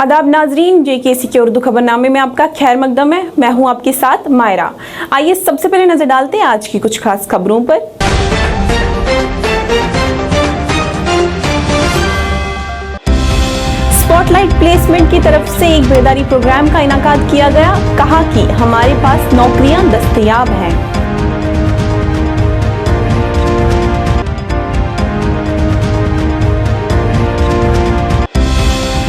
आदाब नाजरीन, JKC के उर्दू खबरनामे में आपका खैर मकदम है। मैं हूं आपके साथ मायरा। आइए सबसे पहले नजर डालते हैं आज की कुछ खास खबरों पर। स्पॉटलाइट प्लेसमेंट की तरफ से एक बेदारी प्रोग्राम का इनाकाद किया गया। कहा कि हमारे पास नौकरियां दस्तयाब हैं।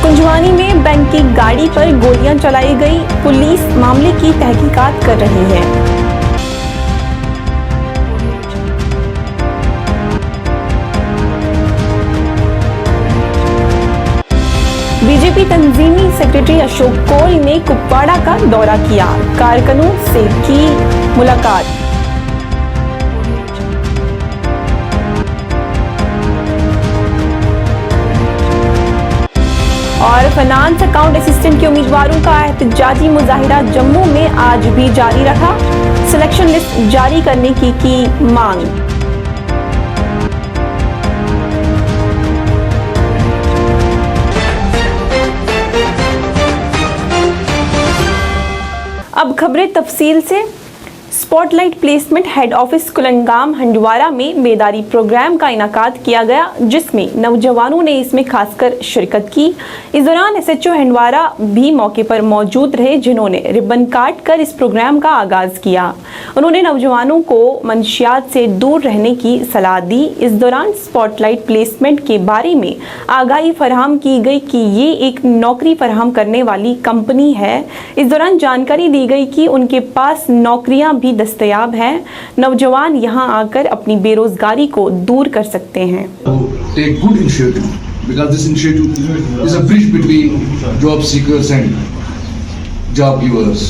कुंजवानी में बैंक की गाड़ी पर गोलियां चलाई गई। पुलिस मामले की तहकीकात कर रही है। बीजेपी तंजीमी सेक्रेटरी अशोक कौल ने कुपवाड़ा का दौरा किया। कारकुनों से की मुलाकात। और फाइनेंस अकाउंट असिस्टेंट के उम्मीदवारों का एहतजाजी मुजाहिरा जम्मू में आज भी जारी रहा। सिलेक्शन लिस्ट जारी करने की मांग। अब खबरें तफसील से। Spotlight placement head office Kulgam Handwara में बेदारी प्रोग्राम का इनाकाद किया गया, जिसमें नौजवानों ने इसमें खासकर शिरकत की। इस दौरान SHO हंडवारा भी मौके पर मौजूद रहे, जिन्होंने रिबन काट कर इस प्रोग्राम का आगाज किया। उन्होंने नौजवानों को मंशियात से दूर रहने की सलाह दी। इस दौरान स्पॉटलाइट प्लेसमेंट के बारे में आगाही फराहम की गई कि ये एक नौकरी फराहम करने वाली कंपनी है। इस दौरान जानकारी दी गई कि उनके पास नौकरियां भी दस्तयाब हैं। नौजवान यहां आकर अपनी बेरोजगारी को दूर कर सकते हैं। Take good initiative because this initiative is a bridge between job seekers and job givers.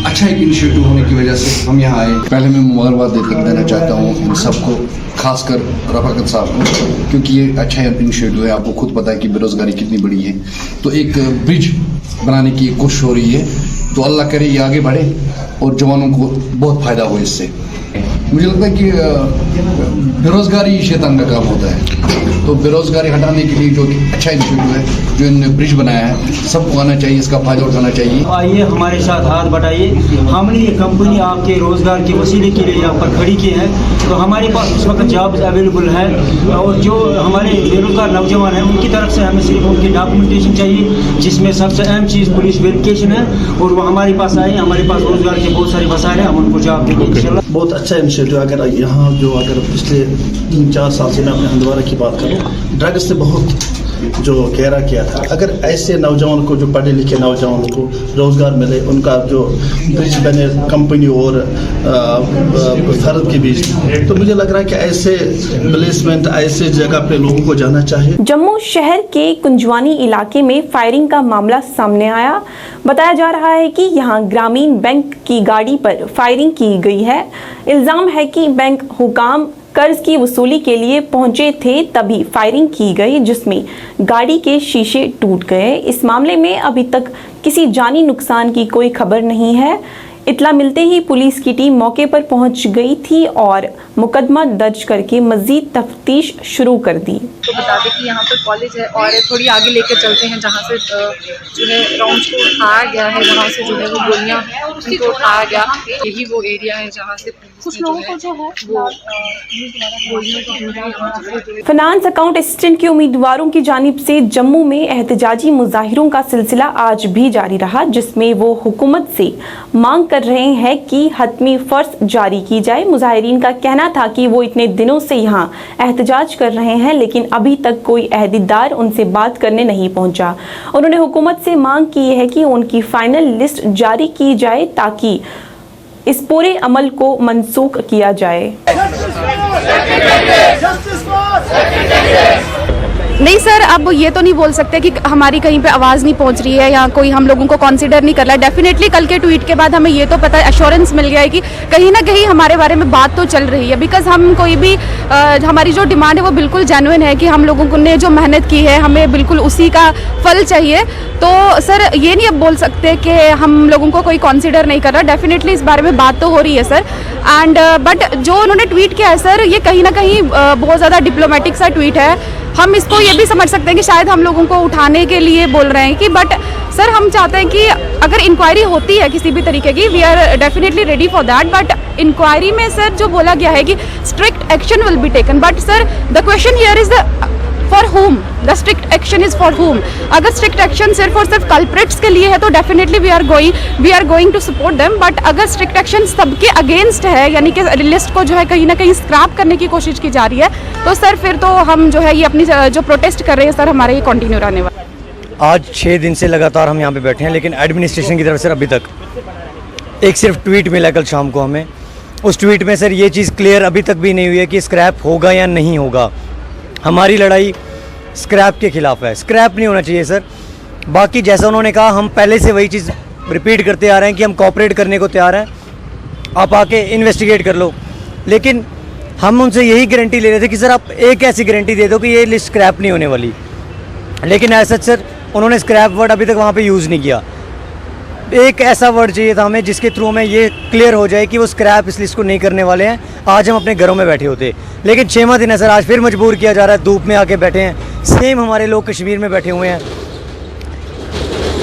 अच्छा एक इनिशिएटिव होने की वजह से हम यहाँ आए। पहले मैं मुबारकबाद देना चाहता हूँ इन सबको, खासकर रफाकत साहब को, क्योंकि ये अच्छा इनिशिएटिव है। आपको खुद पता है कि बेरोजगारी कितनी बड़ी है, तो एक ब्रिज बनाने की कोशिश हो रही है। तो अल्लाह करे ये आगे बढ़े और जवानों को बहुत फ़ायदा हो इससे। मुझे लगता है कि बेरोज़गारी शैतान का काम होता है, तो बेरोज़गारी हटाने के लिए जो अच्छा इनिशिएटिव है, जो इन्होंने ब्रिज बनाया है, सबको आना चाहिए, इसका फ़ायदा उठाना चाहिए। आइए हमारे साथ हाथ बढ़ाइए। हमने ये कंपनी आपके रोज़गार के वसीले के लिए यहाँ पर खड़ी की है। तो हमारे पास इस वक्त जॉब्स अवेलेबल है, और जो हमारे बेरोज़गार नौजवान हैं उनकी तरफ से हमें सिर्फ उनकी डॉक्यूमेंटेशन चाहिए, जिसमें सबसे अहम चीज़ पुलिस वेरिफिकेशन है। और वो हमारे पास आए, हमारे पास रोज़गार के बहुत सारे वसाइल हैं, हम उनको जॉब देंगे इंशाल्लाह। बहुत अच्छा इनिशिएटिव। अगर यहाँ अगर पिछले 3-4 साल से मैं अपने हंदवारा की बात करूँ, ड्रग्स से बहुत जो घेरा किया था। अगर ऐसे नौजवान को, जो पढ़े लिखे नौजवानों को रोज़गार मिले, उनका जो ब्रिज बने कंपनी और फर्द के बीच, तो मुझे लग रहा है कि ऐसे प्लेसमेंट, ऐसे जगह पे लोगों को जाना चाहिए। जम्मू शहर के कुंजवानी इलाके में फायरिंग का मामला सामने आया। बताया जा रहा है कि यहां ग्रामीण बैंक की गाड़ी पर फायरिंग की गई है। इल्जाम है कि बैंक हुकाम कर्ज की वसूली के लिए पहुंचे थे, तभी फायरिंग की गई, जिसमें गाड़ी के शीशे टूट गए। इस मामले में अभी तक किसी जानी नुकसान की कोई खबर नहीं है। इतला मिलते ही पुलिस की टीम मौके पर पहुंच गई थी और मुकदमा दर्ज करके मजीद तफ्तीश शुरू कर दी। तो बता दें कि यहाँ पर कॉलेज है, और थोड़ी आगे लेकर चलते हैं जहाँ से जो है राउंड्स को उठाया गया है, जहाँ से जो है वो गोलियाँ उनको उठाया गया। यही वो एरिया है जहाँ से कुछ लोगों को जो है वो फाइनेंस अकाउंट असिस्टेंट के उम्मीदवारों की जानिब से जम्मू में एहतजाजी मुजाहिरों का सिलसिला आज भी जारी रहा, जिसमें वो हुकूमत से मांग कर रहे हैं कि हतमी फर्ज जारी की जाए। मुजाहिरीन का कहना था कि वो इतने दिनों से यहाँ एहतजाज कर रहे हैं, लेकिन अभी तक कोई अहदेदार उनसे बात करने नहीं पहुंचा। उन्होंने हुकूमत से मांग की है कि उनकी फाइनल लिस्ट जारी की जाए, ताकि इस पूरे अमल को मनसूख किया जाए। नहीं सर, अब ये तो नहीं बोल सकते कि हमारी कहीं पे आवाज़ नहीं पहुंच रही है या कोई हम लोगों को कंसीडर नहीं कर रहा है। डेफिनेटली कल के ट्वीट के बाद हमें ये तो पता एश्योरेंस मिल गया है कि कहीं ना कहीं हमारे बारे में बात तो चल रही है। बिकॉज हम कोई भी हमारी जो डिमांड है वो बिल्कुल जेन्युइन है कि हम लोगों ने जो मेहनत की है हमें बिल्कुल उसी का फल चाहिए। तो सर ये नहीं अब बोल सकते कि हम लोगों को कोई कंसीडर नहीं कर रहा। डेफिनेटली इस बारे में बात तो हो रही है सर। एंड बट जो उन्होंने ट्वीट किया है सर, ये कहीं ना कहीं बहुत ज़्यादा डिप्लोमेटिक सा ट्वीट है। हम इसको ये भी समझ सकते हैं कि शायद हम लोगों को उठाने के लिए बोल रहे हैं कि बट सर हम चाहते हैं कि अगर इंक्वायरी होती है किसी भी तरीके की, we are definitely ready for that, but inquiry में सर जो बोला गया है कि strict action will be taken, but sir the question here is the for whom the strict action is for whom। अगर स्ट्रिक्ट एक्शन सिर्फ और सिर्फ कल्प्रिट्स के लिए है तो definitely we are going to support them, but अगर strict action सबके अगेंस्ट है, यानी कि लिस्ट को जो है कहीं ना कहीं स्क्रैप करने की कोशिश की जा रही है, तो सर फिर तो हम जो है ये अपनी जो प्रोटेस्ट कर रहे हैं सर हमारे ये कंटिन्यू रहने वाला। आज 6 दिन से लगातार हम यहाँ पे बैठे हैं, लेकिन एडमिनिस्ट्रेशन की तरफ से अभी तक एक सिर्फ ट्वीट मिला कल शाम को हमें। उस ट्वीट में सर ये चीज़ क्लियर अभी तक भी नहीं हुई है कि स्क्रैप होगा या नहीं होगा। हमारी लड़ाई स्क्रैप के खिलाफ है, स्क्रैप नहीं होना चाहिए सर। बाकी जैसा उन्होंने कहा, हम पहले से वही चीज़ रिपीट करते आ रहे हैं कि हम कोऑपरेट करने को तैयार हैं, आप आके इन्वेस्टिगेट कर लो। लेकिन हम उनसे यही गारंटी ले रहे थे कि सर आप एक ऐसी गारंटी दे दो कि ये लिस्ट स्क्रैप नहीं होने वाली, लेकिन ऐसा सर उन्होंने स्क्रैप वर्ड अभी तक वहाँ पे यूज़ नहीं किया। एक ऐसा वर्ड चाहिए था हमें जिसके थ्रू हमें ये क्लियर हो जाए कि वो स्क्रैप इस लिस्ट को नहीं करने वाले हैं, आज हम अपने घरों में बैठे होते। लेकिन 6वां दिन है सर, आज फिर मजबूर किया जा रहा है, धूप में आके बैठे हैं। सेम हमारे लोग कश्मीर में बैठे हुए हैं,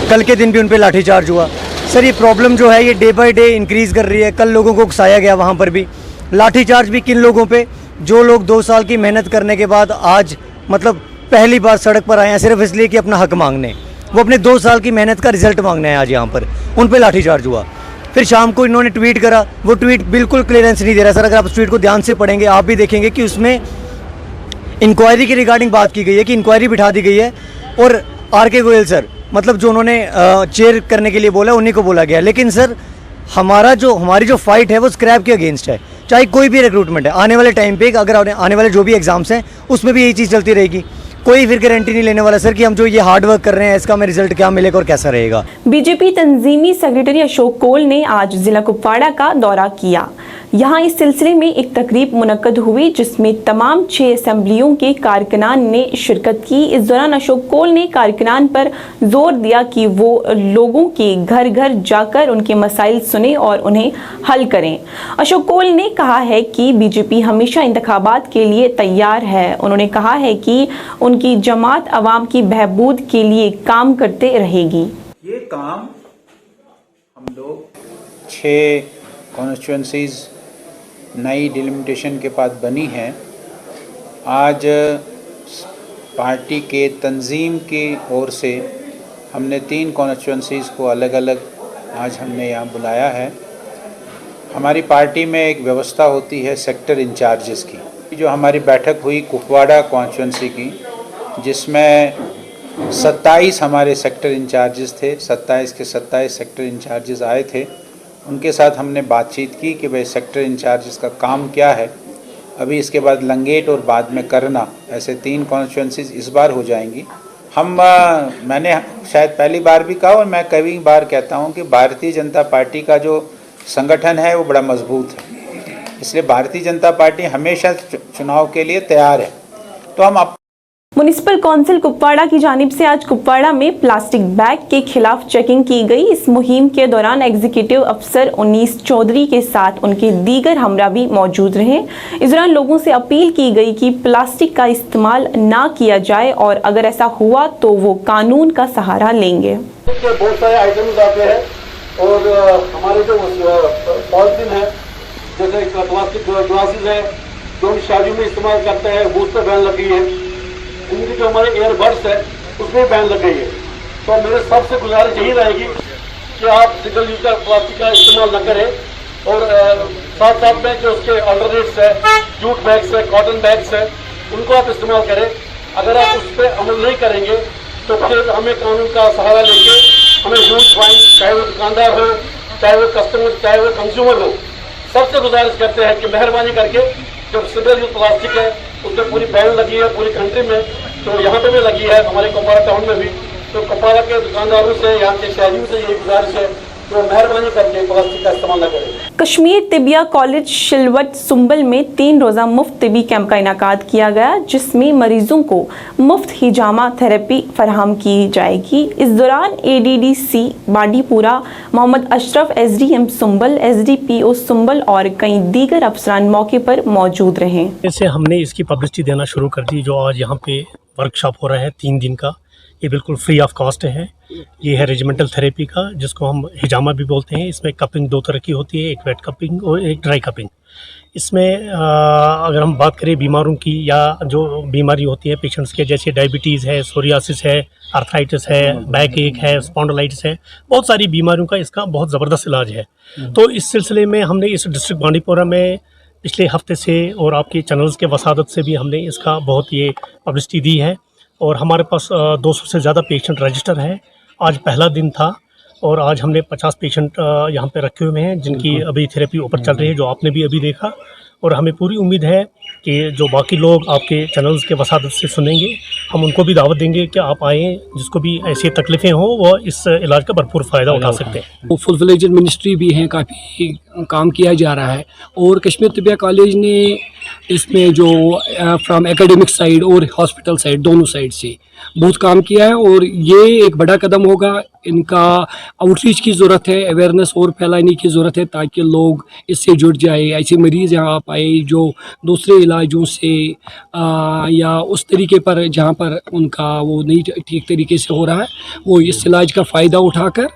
कल के दिन भी उन पर लाठीचार्ज हुआ। सर ये प्रॉब्लम जो है ये डे बाई डे इंक्रीज़ कर रही है। कल लोगों को उकसाया गया, वहाँ पर भी लाठीचार्ज भी किन लोगों पे, जो लोग 2 साल की मेहनत करने के बाद आज मतलब पहली बार सड़क पर आए हैं सिर्फ इसलिए कि अपना हक मांगने, वो अपने 2 साल की मेहनत का रिजल्ट मांगना है आज यहाँ पर, उन पे लाठीचार्ज हुआ। फिर शाम को इन्होंने ट्वीट करा, वो ट्वीट बिल्कुल क्लियरेंस नहीं दे रहा सर। अगर आप उस ट्वीट को ध्यान से पढ़ेंगे आप भी देखेंगे कि उसमें इंक्वायरी के रिगार्डिंग बात की गई है कि इंक्वायरी बिठा दी गई है, और आर.के. गोयल सर मतलब जो उन्होंने चेयर करने के लिए बोला उन्हीं को बोला गया। लेकिन सर हमारी जो फाइट है वो स्क्रैप के अगेंस्ट है, चाहे कोई भी रिक्रूटमेंट है। आने वाले टाइम पे अगर आने वाले जो भी एग्जाम्स हैं उसमें भी यही चीज़ चलती रहेगी। कोई फिर गारंटी नहीं लेने वाला सर कि हम जो ये हार्ड वर्क कर रहे हैं इसका हमें रिजल्ट क्या मिलेगा और कैसा रहेगा। बीजेपी तंजीमी सेक्रेटरी अशोक कोल ने आज जिला कुपवाड़ा का दौरा किया। यहाँ इस सिलसिले में एक तकरीब मुनक्कद हुई जिसमें तमाम 6 असेंबलियों के कारकुनान ने शिरकत की। इस दौरान अशोक कोल ने कारकुनान पर जोर दिया कि वो लोगों के घर घर जाकर उनके मसाइल सुने और उन्हें हल करें। अशोक कोल ने कहा है कि बीजेपी हमेशा इंतखाबात के लिए तैयार है। उन्होंने कहा है कि उनकी जमात अवाम की बहबूद के लिए काम करते रहेगी। ये काम हम लोग 6 कॉन्स्टिट्यूंसीज नई डिलिमिटेशन के बाद बनी है। आज पार्टी के तंजीम की ओर से हमने 3 कॉन्स्टिट्यूंसीज़ को अलग अलग आज हमने यहाँ बुलाया है। हमारी पार्टी में एक व्यवस्था होती है सेक्टर इंचार्जेस की। जो हमारी बैठक हुई कुपवाड़ा कॉन्स्टिट्यूंसी की, जिसमें 27 हमारे सेक्टर इंचार्जेस थे, 27 के 27 सेक्टर इंचार्जेस आए थे। उनके साथ हमने बातचीत की कि भाई सेक्टर इंचार्जेस का काम क्या है। अभी इसके बाद लंगेट और बाद में करना, ऐसे 3 कॉन्स्टिट्यूंसीज इस बार हो जाएंगी। मैंने शायद पहली बार भी कहा और मैं कई बार कहता हूं कि भारतीय जनता पार्टी का जो संगठन है वो बड़ा मजबूत है, इसलिए भारतीय जनता पार्टी हमेशा चुनाव के लिए तैयार है। तो हम म्युनिसिपल काउंसिल कुपवाड़ा की जानिब से आज कुपवाड़ा में प्लास्टिक बैग के खिलाफ चेकिंग की गई। इस मुहिम के दौरान एग्जीक्यूटिव अफसर 19 चौधरी के साथ उनके दीगर हमरा भी मौजूद रहे। इस दौरान लोगों से अपील की गई कि प्लास्टिक का इस्तेमाल ना किया जाए और अगर ऐसा हुआ तो वो कानून का सहारा लेंगे। बहुत सारे आइटम्स आते हैं और हमारे जो पॉलिथीन है, जैसे प्लास्टिक ग्लासेस है जो हम शादियों में इस्तेमाल करते हैं, वो उस पर बैन लग गई है। इनकी जो हमारे एयरबड्स है उसमें बैन लग गई है। तो मेरे सबसे गुजारिश यही रहेगी कि आप सिंगल यूज का प्लास्टिक का इस्तेमाल न करें और साथ साथ में जो उसके अल्टरनेट्स है, जूट बैग्स है, कॉटन बैग्स है, उनको आप इस्तेमाल करें। अगर आप उस पर अमल नहीं करेंगे तो फिर हमें कानून का सहारा लेके हमें ह्यूज फाइन, चाहे वो दुकानदार हो, चाहे वो कस्टमर, चाहे वो कंज्यूमर हो, सबसे गुजारिश करते हैं कि मेहरबानी करके जो सिंगल यूज प्लास्टिक है उस पर पूरी बैन लगी है पूरी कंट्री में, तो यहाँ पे भी लगी है, हमारे कुपवाड़ा टाउन में भी। तो कुपवाड़ा के दुकानदारों से, यहाँ के शहरियों से ये गुजारिश है तो मेहरबानी करके प्लास्टिक का इस्तेमाल न करें। कश्मीर तिबिया कॉलेज शिलवट सुंबल में 3 रोज़ा मुफ्त तिबी कैंप का इनाकाद किया गया, जिसमें मरीजों को मुफ्त हिजामा थेरेपी फराहम की जाएगी। इस दौरान ADDC Bandipora Mohammad Ashraf, SDM Sumbal, SDPO Sumbal और कई दीगर अफसरान मौके पर मौजूद रहे। जैसे हमने इसकी पब्लिसिटी देना शुरू कर दी। जो आज यहाँ पे वर्कशॉप हो रहा है 3 दिन का, ये बिल्कुल फ्री ऑफ कॉस्ट है। ये है रेजिमेंटल थेरेपी का, जिसको हम हिजामा भी बोलते हैं। इसमें कपिंग 2 तरह की होती है, एक वेट कपिंग और एक ड्राई कपिंग। इसमें अगर हम बात करें बीमारों की या जो बीमारी होती है पेशेंट्स के, जैसे डायबिटीज़ है, सोरियासिस है, आर्थराइटिस है, बैक एक है, स्पॉन्डिलाइटिस है, बहुत सारी बीमारियों का इसका बहुत ज़बरदस्त इलाज है। तो इस सिलसिले में हमने इस डिस्ट्रिक्ट बांडीपुरा में पिछले हफ्ते से और आपके चैनल्स के वसादत से भी हमने इसका बहुत ये पब्लिसिटी दी है और हमारे पास 200 से ज़्यादा पेशेंट रजिस्टर हैं। आज पहला दिन था और आज हमने 50 पेशेंट यहाँ पे रखे हुए हैं, जिनकी अभी थेरेपी ऊपर चल रही है, जो आपने भी अभी देखा। और हमें पूरी उम्मीद है कि जो बाकी लोग आपके चैनल्स के वसादत से सुनेंगे, हम उनको भी दावत देंगे कि आप आएँ, जिसको भी ऐसी तकलीफ़ें हों वो इस इलाज का भरपूर फ़ायदा उठा सकते हैं। वो फुल फ्लेजेड मिनिस्ट्री भी हैं, काफ़ी काम किया जा रहा है। और कश्मीर तिबिया कॉलेज ने इसमें जो फ्रॉम एकेडमिक साइड और हॉस्पिटल साइड, दोनों साइड से बहुत काम किया है और ये एक बड़ा कदम होगा। इनका आउटरीच की ज़रूरत है, अवेयरनेस और फैलाने की ज़रूरत है, ताकि लोग इससे जुड़ जाए। ऐसे मरीज़ यहाँ आप आए जो दूसरे इलाजों से या उस तरीके पर जहाँ पर उनका वो नहीं ठीक तरीके से हो रहा है, वो इस इलाज का फ़ायदा उठाकर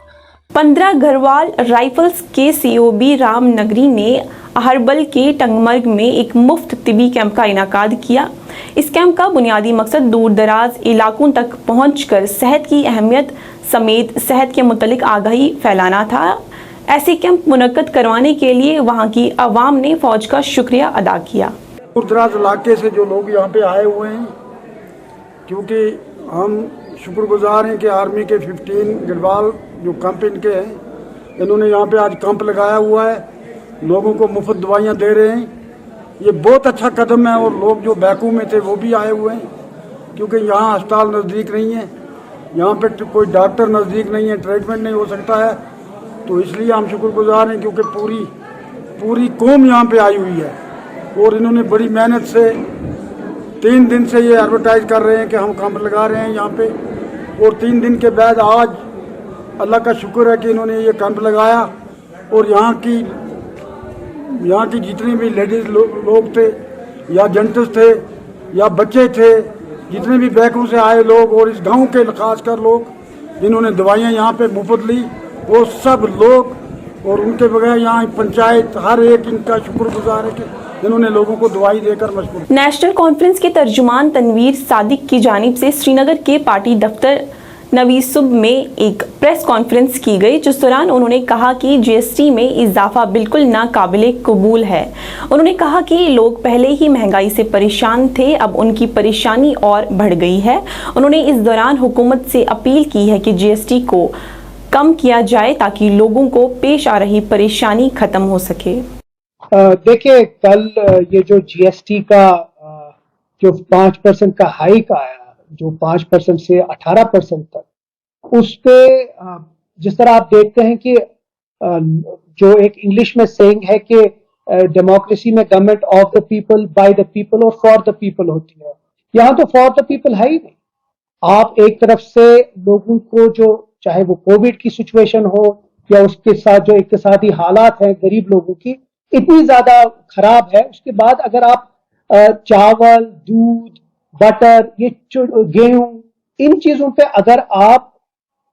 15 घरवाल राइफल्स के COB रामनगरी ने अहरबल के टंगमर्ग में एक मुफ्त तिबी कैंप का इनाकाद किया। इस कैंप का बुनियादी मकसद दूर दराज इलाकों तक पहुंचकर सेहत की अहमियत समेत सेहत के मुतल्लिक आगाही फैलाना था। ऐसे कैंप मुनक्कद करवाने के लिए वहां की आवाम ने फौज का शुक्रिया अदा किया। दूर दराज इलाके से जो लोग यहाँ पे आए हुए हैं, क्योंकि हम शुक्रगुजार हैं कि आर्मी के 15 गढ़वाल जो कैंप इनके हैं, इन्होंने यहाँ पे आज कैंप लगाया हुआ है, लोगों को मुफ्त दवाइयाँ दे रहे हैं। ये बहुत अच्छा कदम है और लोग जो बैकू में थे वो भी आए हुए हैं, क्योंकि यहाँ अस्पताल नज़दीक नहीं है, यहाँ पे कोई डॉक्टर नज़दीक नहीं है, ट्रीटमेंट नहीं हो सकता है। तो इसलिए हम शुक्रगुजार हैं, क्योंकि पूरी कौम यहाँ पे आई हुई है और इन्होंने बड़ी मेहनत से 3 दिन से ये एडवर्टाइज कर रहे हैं कि हम कैंप लगा रहे हैं यहाँ पे। और 3 दिन के बाद आज अल्लाह का शुक्र है कि इन्होंने ये कैंप लगाया और यहाँ की जितने भी लेडीज़ लोग थे या जेंट्स थे या बच्चे थे, जितने भी बैकों से आए लोग और इस गांव के खासकर लोग जिन्होंने दवाइयाँ यहाँ पे मुफ्त ली, वो सब लोग और उनके बगैर यहाँ पंचायत हर एक इनका शुक्रगुजार है कि इन्होंने लोगों को दवाई देकर मजबूर। नेशनल कॉन्फ्रेंस के तर्जुमान तनवीर सादिक की जानिब से श्रीनगर के पार्टी दफ्तर नवीसुब में एक प्रेस कॉन्फ्रेंस की गई, जिस दौरान उन्होंने कहा कि GST में इजाफा बिल्कुल नाकाबिले कबूल है। उन्होंने कहा कि लोग पहले ही महंगाई से परेशान थे, अब उनकी परेशानी और बढ़ गई है। उन्होंने इस दौरान हुकूमत से अपील की है कि GST को कम किया जाए ताकि लोगों को पेश आ रही परेशानी खत्म हो सके। देखिए, कल ये जो GST का जो 5% का हाइक आया, जो 5% से 18% तक, उस पे जिस तरह आप देखते हैं कि जो एक इंग्लिश में सेइंग है कि डेमोक्रेसी में government of the people, by the people और फॉर द पीपल होती है। यहाँ तो फॉर द पीपल है ही नहीं। आप एक तरफ से लोगों को, जो चाहे वो कोविड की सिचुएशन हो या उसके साथ जो इक्तिसादी हालात है गरीब लोगों की इतनी ज्यादा खराब है, उसके बाद अगर आप चावल, दूध, बटर, ये गेहूं, इन चीजों पे अगर आप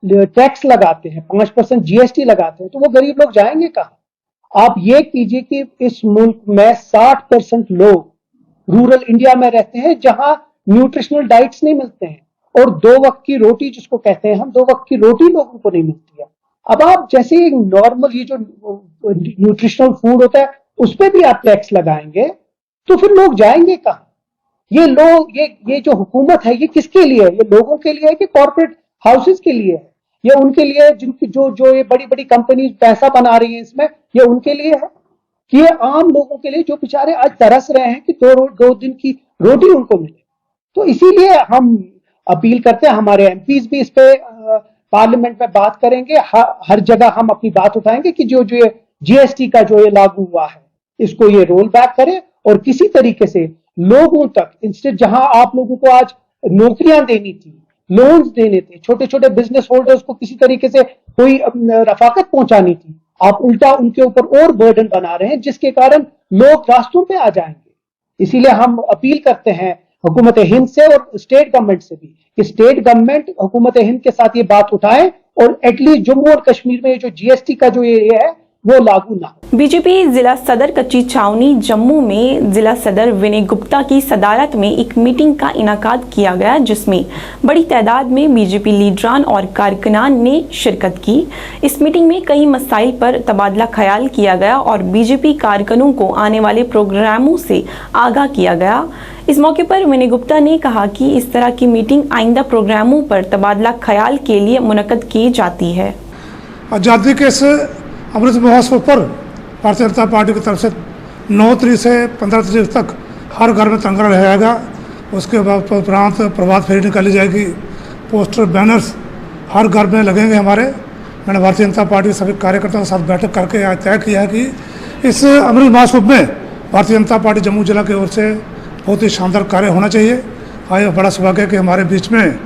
टैक्स लगाते हैं, 5% GST लगाते हैं, तो वो गरीब लोग जाएंगे कहाँ? आप ये कीजिए कि इस मुल्क में 60% लोग रूरल इंडिया में रहते हैं, जहां न्यूट्रिशनल डाइट्स नहीं मिलते हैं और 2 वक्त की रोटी जिसको कहते हैं हम, 2 वक्त की रोटी लोगों को नहीं मिलती है। अब आप जैसे नॉर्मल ये जो न्यूट्रिशनल फूड होता है उस पर भी आप टैक्स लगाएंगे तो फिर लोग जाएंगे कहाँ? ये लोग, ये जो हुकूमत है ये किसके लिए है? ये लोगों के लिए है कि कॉर्पोरेट हाउसेस के लिए है? ये उनके लिए जिनकी जो ये बड़ी बड़ी कंपनी पैसा बना रही है इसमें, ये उनके लिए है कि ये आम लोगों के लिए जो बेचारे आज तरस रहे हैं कि 2 दिन की रोटी उनको मिले? तो इसीलिए हम अपील करते हैं, हमारे MPs भी इस पे पार्लियामेंट में बात करेंगे, हर जगह हम अपनी बात उठाएंगे कि जो जो जीएसटी का जो ये लागू हुआ है इसको ये रोल बैक करे और किसी तरीके से लोगों तक, इंस्टेड जहां आप लोगों को आज नौकरियां देनी थी, लोन्स देने थे, छोटे छोटे बिजनेस होल्डर्स को किसी तरीके से कोई रफाकत पहुंचानी थी, आप उल्टा उनके ऊपर और बर्डन बना रहे हैं, जिसके कारण लोग रास्तों पे आ जाएंगे। इसीलिए हम अपील करते हैं हुकूमत हिंद से और स्टेट गवर्नमेंट से भी कि स्टेट गवर्नमेंट हुकूमत हिंद के साथ ये बात उठाए और एटलीस्ट जम्मू और कश्मीर में जो जीएसटी का जो ये है वो लागू ना हो। बीजेपी जिला सदर कच्ची छावनी जम्मू में जिला सदर विनय गुप्ता की सदारत में एक मीटिंग का इनाकाद किया गया, जिसमें बड़ी तादाद में बीजेपी लीडरान और कारकुनान ने शिरकत की। इस मीटिंग में कई मसाइल पर तबादला ख्याल किया गया और बीजेपी कारकुनों को आने वाले प्रोग्रामों से आगाह किया गया। इस मौके पर विनय गुप्ता ने कहा कि इस तरह की मीटिंग आइंदा प्रोग्रामों पर तबादला ख्याल के लिए मुनक्कद की जाती है। आज़ादी के इस अमृत महोत्सव पर भारतीय जनता पार्टी की तरफ से 9 तारीख से 15 तारीख तक हर घर में तिरंगा लहराएगा। उसके बाद उपरांत प्रभात फेरी निकाली जाएगी, पोस्टर बैनर्स हर घर में लगेंगे हमारे। मैंने भारतीय जनता पार्टी के सभी कार्यकर्ताओं के साथ बैठक करके आज तय किया है कि इस अमृत महोत्सव में भारतीय जनता पार्टी जम्मू जिला की ओर से बहुत ही शानदार कार्य होना चाहिए। आज बड़ा सौभाग्य है कि हमारे बीच में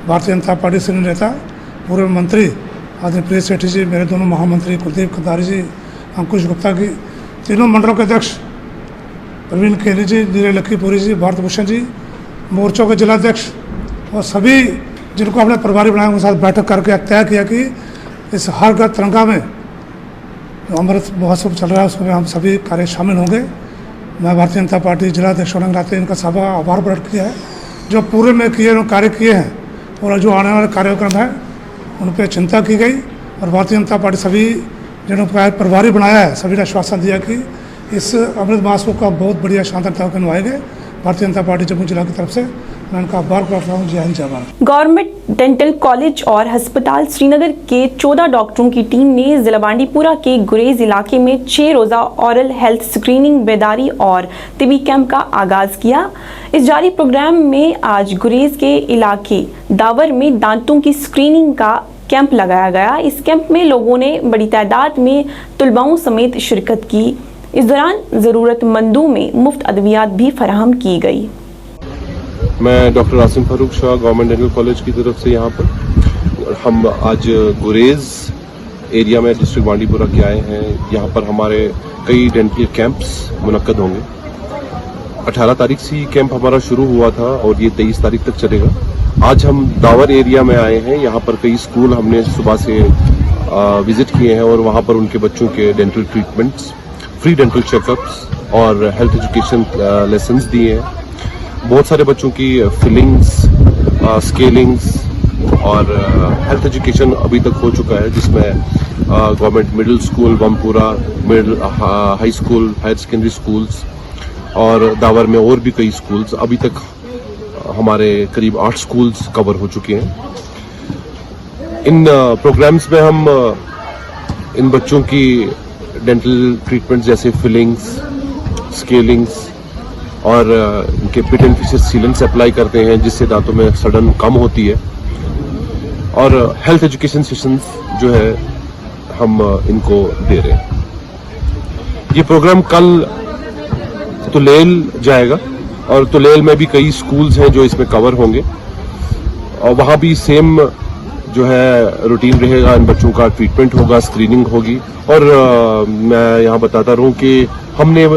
भारतीय जनता पार्टी से नेता, पूर्व मंत्री आदरणीय प्रिय सेठी जी, मेरे दोनों महामंत्री कुलदीप खंडारी जी, अंकुश गुप्ता की, तीनों मंडलों के अध्यक्ष प्रवीण खेरी जी, नीरज लखीपुरी जी, भारत भूषण जी, मोर्चों के जिलाध्यक्ष और सभी जिनको हमने प्रभारी बनाया उनके साथ बैठक करके तय किया कि इस हर घर तिरंगा में अमृत महोत्सव चल रहा है उसमें हम सभी कार्य शामिल होंगे। मैं भारतीय जनता पार्टी जिलाध्यक्ष होने के नाते इनका सब आभार प्रकट किया है, जो पूरे में किए कार्य किए हैं और जो आने वाले कार्यक्रम है उन पर चिंता की गई और भारतीय जनता पार्टी सभी जिन्होंने प्रभारी बनाया है सभी ने आश्वासन दिया कि इस अमृत महोत्सव का बहुत बढ़िया शानदार तरीके से निभाएंगे। भारतीय जनता पार्टी जम्मू जिला की तरफ से मैं उनका आभार करता हूँ। जय हिंद जय भारत। गवर्नमेंट डेंटल कॉलेज और अस्पताल श्रीनगर के 14 डॉक्टरों की टीम ने जिला बांडीपुरा के गुरेज इलाके में 6 रोजा ऑरल हेल्थ स्क्रीनिंग, बेदारी और तिबी कैंप का आगाज किया। इस जारी प्रोग्राम में आज गुरेज के इलाके दावर में दांतों की स्क्रीनिंग का कैंप लगाया गया। इस कैंप में लोगों ने बड़ी तादाद में तुलबाओं समेत शिरकत की। इस दौरान ज़रूरतमंदों में मुफ्त अद्वियात भी फराहम की गई। मैं doctor Asim Farooq Shah government dental college की तरफ से यहाँ पर हम आज गुरेज एरिया में डिस्ट्रिक्ट बांडीपुरा के आए हैं। यहाँ पर हमारे कई डेंटल कैंप्स मुनक्कद होंगे। 18 तारीख से कैंप हमारा शुरू हुआ था और ये 23 तारीख तक चलेगा। आज हम दावर एरिया में आए हैं। यहाँ पर कई स्कूल हमने सुबह से विजिट किए हैं और वहाँ पर उनके बच्चों के dental treatments, free dental checkups और हेल्थ एजुकेशन लेसन्स दिए हैं। बहुत सारे बच्चों की फिलिंग्स, स्केलिंग्स और हेल्थ एजुकेशन अभी तक हो चुका है, जिसमें government middle school Bampura, middle high school, higher secondary schools और दावर में और भी कई स्कूल्स, अभी तक हमारे करीब 8 स्कूल्स कवर हो चुके हैं। इन प्रोग्राम्स में हम इन बच्चों की डेंटल ट्रीटमेंट जैसे फिलिंग्स, स्केलिंग्स और इनके pit and fissures sealants apply करते हैं, जिससे दांतों में सड़न कम होती है। और हेल्थ एजुकेशन सेशंस जो है हम इनको दे रहे हैं। ये प्रोग्राम कल तुलेल जाएगा और तुलेल में भी कई स्कूल्स हैं जो इसमें कवर होंगे और वहाँ भी सेम जो है रूटीन रहेगा। इन बच्चों का ट्रीटमेंट होगा, स्क्रीनिंग होगी। और मैं यहाँ बताता रहूँ कि हमने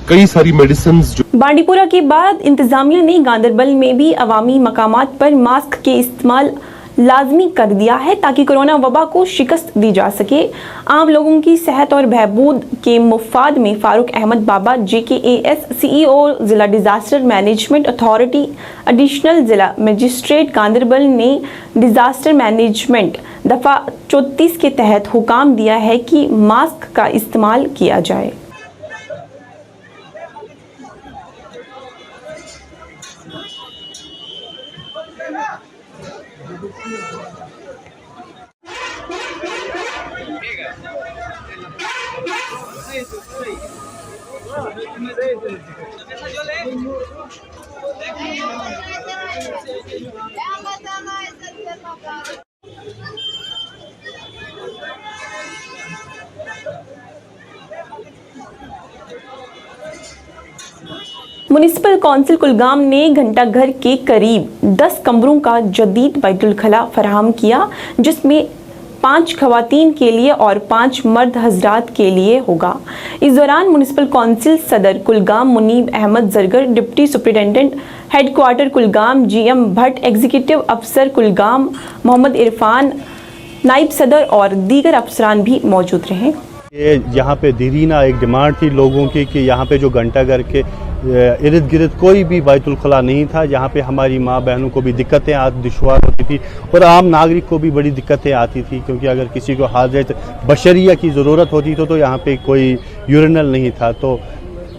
कई सारी मेडिसिन जो बांडीपुरा के बाद इंतजामिया ने गांधरबल में भी अवामी मकामात पर मास्क के इस्तेमाल लाजमी कर दिया है, ताकि कोरोना वबा को शिकस्त दी जा सके। आम लोगों की सेहत और बहबूद के मुफाद में फारूक अहमद बाबा JKAS CEO जिला डिजास्टर मैनेजमेंट अथॉरिटी एडिशनल जिला मजिस्ट्रेट गांधरबल ने डिजास्टर मैनेजमेंट दफा 34 के तहत हुक्म दिया है कि मास्क का इस्तेमाल किया जाए। म्युनिसिपल कौंसिल कुलगाम ने घंटा घर के करीब 10 कमरों का जदीद बैतुल खला फराहम किया, जिसमें 5 खवातीन के लिए और 5 मर्द हजरात के लिए होगा। इस दौरान म्युनिसिपल कौंसिल सदर Kulgam Munib Ahmad Zargar, deputy superintendent headquarter Kulgam GM Bhatt, executive अफसर कुलगाम मोहम्मद इरफान, नाइब सदर और दीगर अफसरान भी मौजूद रहे। ये यहाँ पे दीरीना एक डिमांड थी लोगों की कि यहाँ पे जो घंटा घर के इर्द गिर्द कोई भी बैतुल खुला नहीं था। यहाँ पे हमारी माँ बहनों को भी दिक्कतें दुश्वार होती थी और आम नागरिक को भी बड़ी दिक्कतें आती थी, क्योंकि अगर किसी को हाजत बशरिया की ज़रूरत होती तो यहाँ पे कोई यूरिनल नहीं था। तो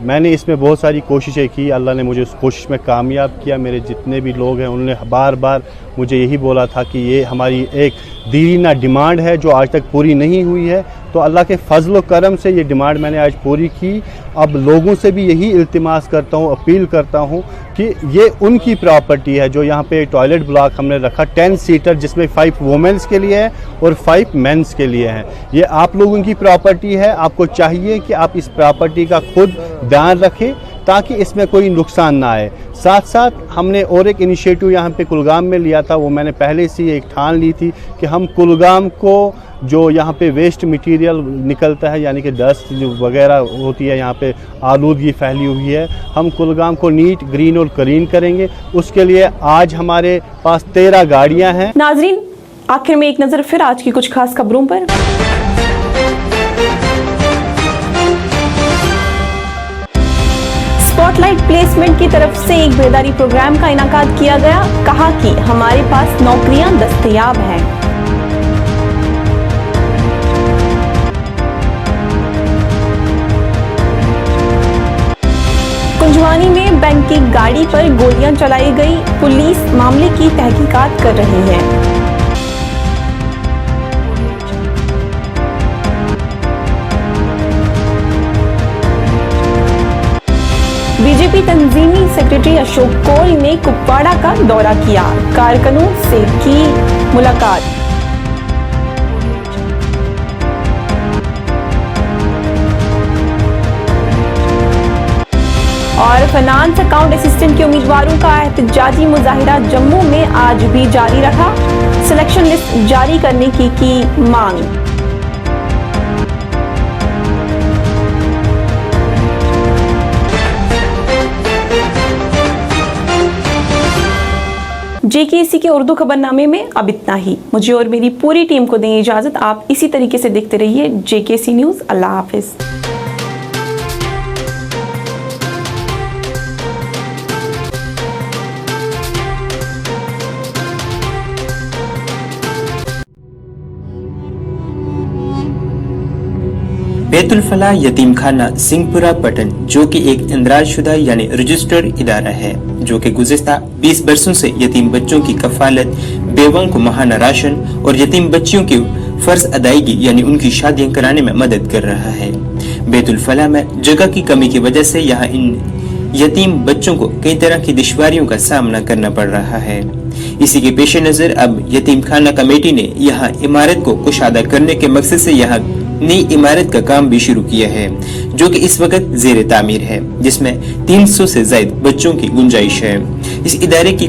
मैंने इसमें बहुत सारी कोशिशें की, अल्लाह ने मुझे उस कोशिश में कामयाब किया। मेरे जितने भी लोग हैं उन्होंने बार बार मुझे यही बोला था कि ये हमारी एक दीरीना डिमांड है जो आज तक पूरी नहीं हुई है। तो अल्लाह के फजल व करम से ये डिमांड मैंने आज पूरी की। अब लोगों से भी यही इल्तिमास करता हूँ, अपील करता हूँ कि ये उनकी प्रॉपर्टी है। जो यहाँ पे टॉयलेट ब्लॉक हमने रखा 10 सीटर, जिसमें 5 वुमेंस के लिए है और 5 मेंस के लिए हैं, ये आप लोगों की प्रॉपर्टी है। आपको चाहिए कि आप इस प्रॉपर्टी का खुद ध्यान रखें ताकि इसमें कोई नुकसान ना आए। साथ साथ हमने और एक इनिशिएटिव यहाँ पे कुलगाम में लिया था, वो मैंने पहले से एक ठान ली थी कि हम कुलगाम को जो यहाँ पे वेस्ट मटेरियल निकलता है, यानी कि डस्ट जो वगैरह होती है, यहाँ पे आलूदगी फैली हुई है, हम कुलगाम को नीट, ग्रीन और क्लीन करेंगे। उसके लिए आज हमारे पास 13 गाड़ियाँ हैं। नाजरीन, आखिर में एक नज़र फिर आज की कुछ खास खबरों पर। स्पॉटलाइट प्लेसमेंट की तरफ से एक बेदारी प्रोग्राम का इनाकाद किया गया। कहा कि हमारे पास नौकरियां दस्तयाब हैं। कुंजवानी में बैंक की गाड़ी पर गोलियां चलाई गई। पुलिस मामले की तहकीकात कर रही है। बीजेपी तंजीमी सेक्रेटरी अशोक कोल ने कुपवाड़ा का दौरा किया, कारकुनों से की मुलाकात। और फाइनेंस अकाउंट असिस्टेंट के उम्मीदवारों का एहतजाजी मुजाहिरा जम्मू में आज भी जारी रहा। सिलेक्शन लिस्ट जारी करने की मांग। JKC के उर्दू खबरनामे में अब इतना ही। मुझे और मेरी पूरी टीम को दें इजाजत। आप इसी तरीके से देखते रहिए JKC न्यूज़। अल्लाह हाफिज। बैतुल फलाह यतीम खाना सिंहपुरा पटन, जो कि एक इंदराजशुदा यानी रजिस्टर्ड इदारा है, जो कि गुज़िश्ता 20 बरसों से यतीम बच्चों की कफालत, बेवाओं को माहाना राशन और यतीम बच्चियों की फर्ज अदायगी यानी उनकी शादियां कराने में मदद कर रहा है। बैतुल फलाह में जगह की कमी की वजह से यहाँ इन यतीम बच्चों को कई तरह की दुश्वारियों का सामना करना पड़ रहा है। इसी के पेश नजर अब यतीम खाना कमेटी ने यहाँ इमारत को कुशादा करने के मकसद से यहाँ नई इमारत का काम भी शुरू किया है, जो कि इस वक्त जेर तामीर है, जिसमें 300 से ज्यादा बच्चों की गुंजाइश है। इस इदारे की